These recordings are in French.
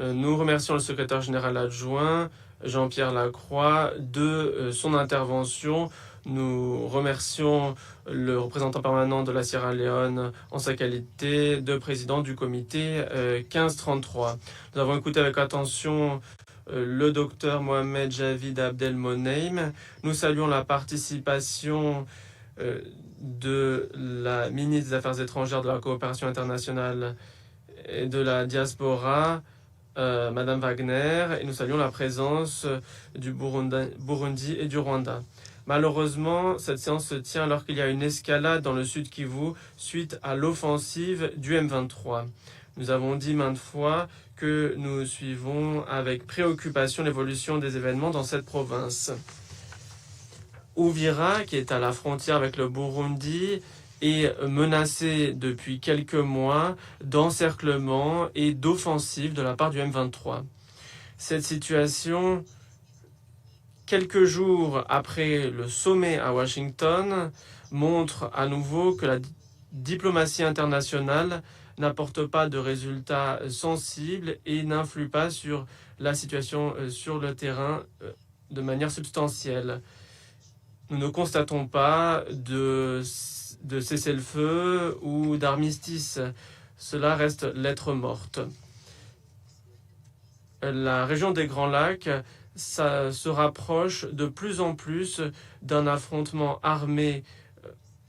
Nous remercions le secrétaire général adjoint, Jean-Pierre Lacroix, de son intervention. Nous remercions le représentant permanent de la Sierra Leone en sa qualité de président du comité 1533. Nous avons écouté avec attention le docteur Mohamed Javid Abdelmoneim. Nous saluons la participation de la ministre des Affaires étrangères, de la coopération internationale et de la diaspora, Madame Wagner, et nous saluons la présence du Burundi et du Rwanda. Malheureusement, cette séance se tient alors qu'il y a une escalade dans le Sud Kivu suite à l'offensive du M23. Nous avons dit maintes fois que nous suivons avec préoccupation l'évolution des événements dans cette province. Uvira, qui est à la frontière avec le Burundi, est menacée depuis quelques mois d'encerclement et d'offensive de la part du M23. Cette situation, quelques jours après le sommet à Washington, montre à nouveau que la diplomatie internationale n'apporte pas de résultats sensibles et n'influe pas sur la situation sur le terrain de manière substantielle. Nous ne constatons pas de cessez-le-feu ou d'armistice. Cela reste lettre morte. La région des Grands Lacs se rapproche de plus en plus d'un affrontement armé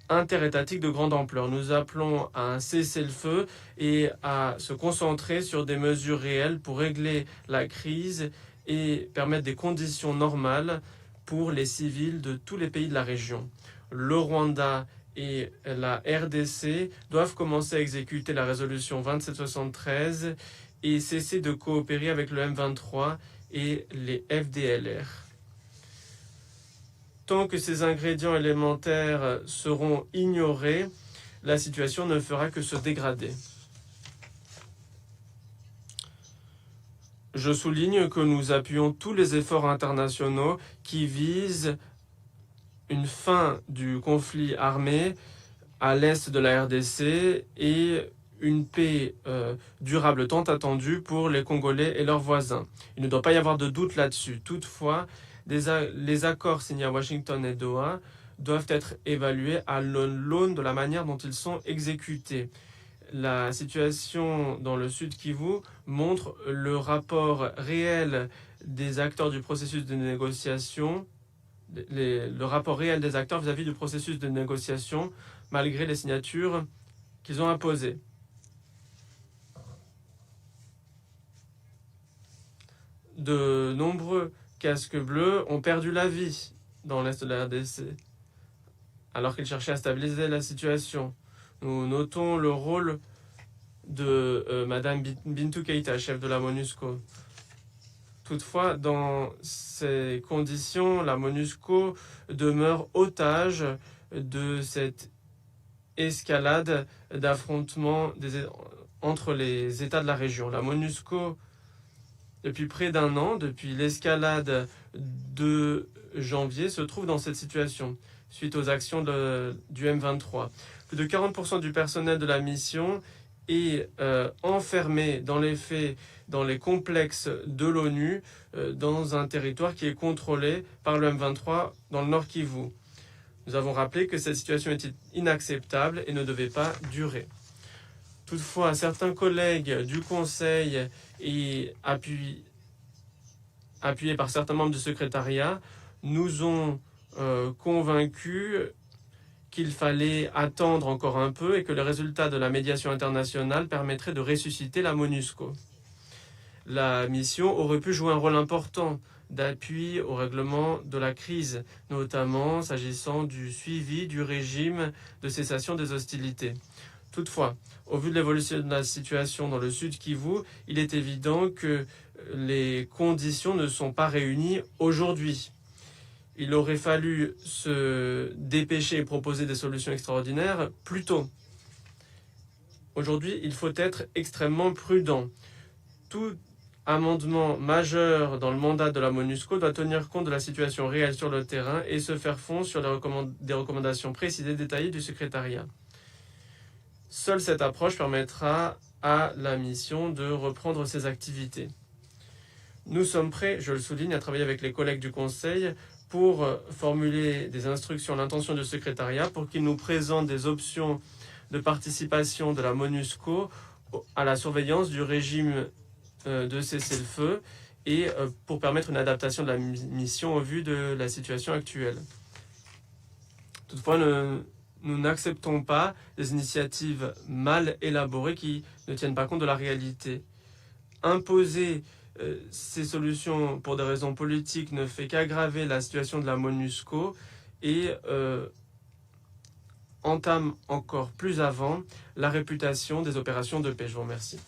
interétatique de grande ampleur. Nous appelons à un cessez-le-feu et à se concentrer sur des mesures réelles pour régler la crise et permettre des conditions normales pour les civils de tous les pays de la région. Le Rwanda et la RDC doivent commencer à exécuter la résolution 2773 et cesser de coopérer avec le M23 et les FDLR. Tant que ces ingrédients élémentaires seront ignorés, la situation ne fera que se dégrader. Je souligne que nous appuyons tous les efforts internationaux qui visent une fin du conflit armé à l'est de la RDC et une paix durable tant attendue pour les Congolais et leurs voisins. Il ne doit pas y avoir de doute là-dessus. Toutefois, les accords signés à Washington et Doha doivent être évalués à l'aune de la manière dont ils sont exécutés. La situation dans le Sud Kivu montre le rapport réel des acteurs du processus de négociation, le rapport réel des acteurs vis-à-vis du processus de négociation, malgré les signatures qu'ils ont imposées. De nombreux casques bleus ont perdu la vie dans l'est de la RDC, alors qu'ils cherchaient à stabiliser la situation. Nous notons le rôle de Madame Bintou Keïta, chef de la MONUSCO. Toutefois, dans ces conditions, la MONUSCO demeure otage de cette escalade d'affrontements entre les États de la région. La MONUSCO, depuis près d'un an, depuis l'escalade de janvier, se trouve dans cette situation, suite aux actions du M23. Plus de 40% du personnel de la mission est enfermé dans les faits, dans les complexes de l'ONU, dans un territoire qui est contrôlé par le M23 dans le Nord Kivu. Nous avons rappelé que cette situation était inacceptable et ne devait pas durer. Toutefois, certains collègues du Conseil et appuyés par certains membres du secrétariat nous ont convaincus qu'il fallait attendre encore un peu et que le résultat de la médiation internationale permettrait de ressusciter la MONUSCO. La mission aurait pu jouer un rôle important d'appui au règlement de la crise, notamment s'agissant du suivi du régime de cessation des hostilités. Toutefois, au vu de l'évolution de la situation dans le Sud Kivu, il est évident que les conditions ne sont pas réunies aujourd'hui. Il aurait fallu se dépêcher et proposer des solutions extraordinaires plus tôt. Aujourd'hui, il faut être extrêmement prudent. Tout amendement majeur dans le mandat de la MONUSCO doit tenir compte de la situation réelle sur le terrain et se faire fond sur des recommandations précises et détaillées du secrétariat. Seule cette approche permettra a la mission de reprendre ses activités. Nous sommes prêts, je le souligne, à travailler avec les collègues du Conseil pour formuler des instructions à l'intention du secrétariat pour qu'il nous présente des options de participation de la MONUSCO à la surveillance du régime de cessez-le-feu et pour permettre une adaptation de la mission au vu de la situation actuelle. Toutefois, nous n'acceptons pas des initiatives mal élaborées qui ne tiennent pas compte de la réalité. Imposer ces solutions pour des raisons politiques ne fait qu'aggraver la situation de la MONUSCO et entame encore plus avant la réputation des opérations de paix. Je vous remercie.